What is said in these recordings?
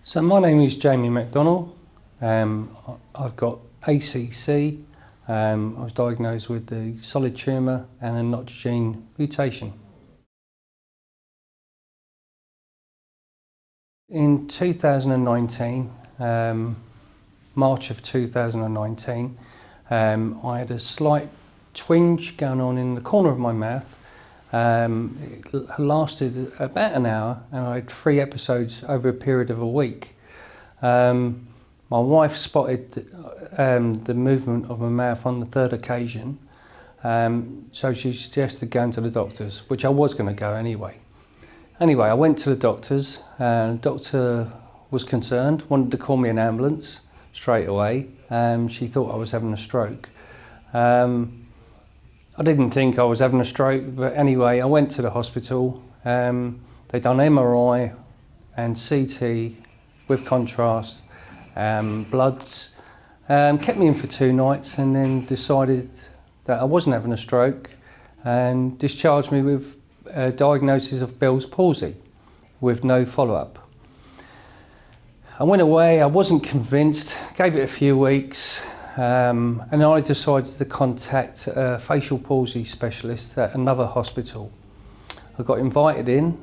So my name is Jamie McDonnell. I've got ACC. I was diagnosed with the solid tumour and a Notch gene mutation. In 2019, March of 2019, I had a slight twinge going on in the corner of my mouth. It lasted about an hour and I had 3 episodes over a period of a week. My wife spotted the movement of my mouth on the 3rd occasion, so she suggested going to the doctors, which I was going to go anyway. Anyway, I went to the doctors and the doctor was concerned, wanted to call me an ambulance straight away. She thought I was having a stroke. I didn't think I was having a stroke, but anyway, I went to the hospital. They done MRI and CT with contrast, bloods, kept me in for 2 nights and then decided that I wasn't having a stroke and discharged me with a diagnosis of Bell's palsy with no follow-up. I went away, I wasn't convinced, gave it a few weeks, and I decided to contact a facial palsy specialist at another hospital. I got invited in,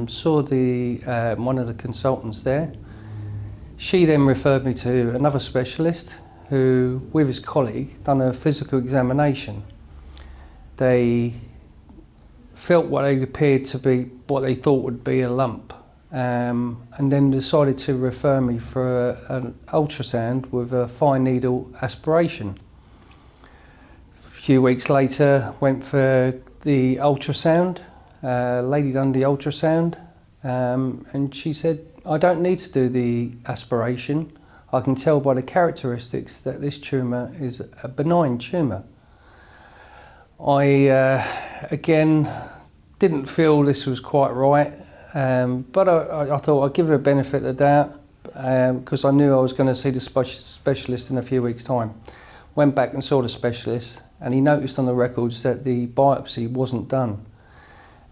saw one of the consultants there. She then referred me to another specialist who, with his colleague, done a physical examination. They felt what they appeared to be, what they thought would be a lump, and then decided to refer me for an ultrasound with a fine needle aspiration. A few weeks later, went for the ultrasound. Lady done the ultrasound, and she said, I don't need to do the aspiration. I can tell by the characteristics that this tumour is a benign tumour. I, again, didn't feel this was quite right, but I thought I'd give her a benefit of the doubt because I knew I was going to see the specialist in a few weeks' time. Went back and saw the specialist and he noticed on the records that the biopsy wasn't done,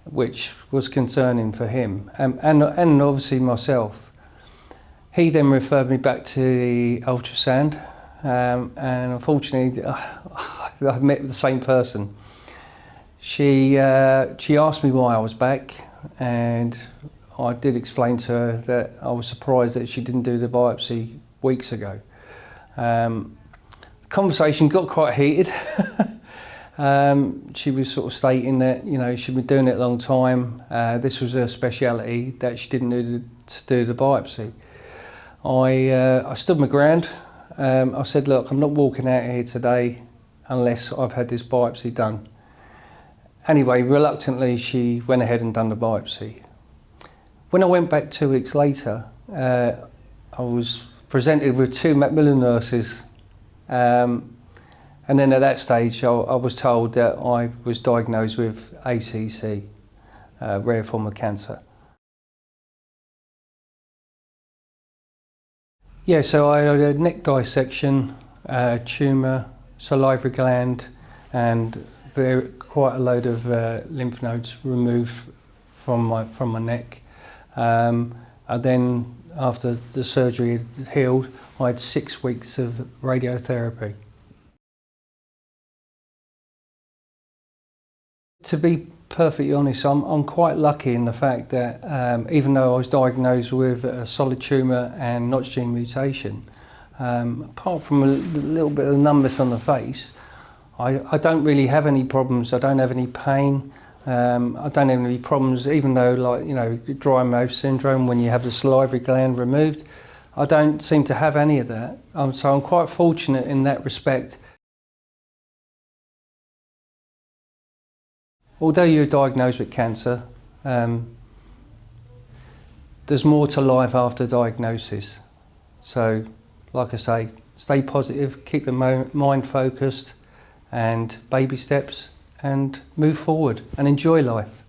which was concerning for him and obviously myself. He then referred me back to the ultrasound, and unfortunately I met with the same person. She asked me why I was back, and I did explain to her that I was surprised that she didn't do the biopsy weeks ago. The conversation got quite heated. She was sort of stating that, you know, she'd been doing it a long time. This was her speciality, that she didn't need to do the biopsy. I stood my ground. I said, look, I'm not walking out here today unless I've had this biopsy done. Anyway, reluctantly, she went ahead and done the biopsy. When I went back 2 weeks later, I was presented with 2 Macmillan nurses. And then at that stage, I was told that I was diagnosed with ACC, a rare form of cancer. Yeah, so I had a neck dissection, tumour, salivary gland, and quite a load of lymph nodes removed from my neck. And then after the surgery had healed, I had 6 weeks of radiotherapy. To be perfectly honest, I'm quite lucky in the fact that even though I was diagnosed with a solid tumour and Notch gene mutation, apart from a little bit of numbness on the face, I don't really have any problems. I don't have any pain. I don't have any problems, even though, like, you know, dry mouth syndrome, when you have the salivary gland removed, I don't seem to have any of that. So I'm quite fortunate in that respect. Although you're diagnosed with cancer, there's more to life after diagnosis. So, like I say, stay positive, keep the mind focused, and baby steps, and move forward and enjoy life.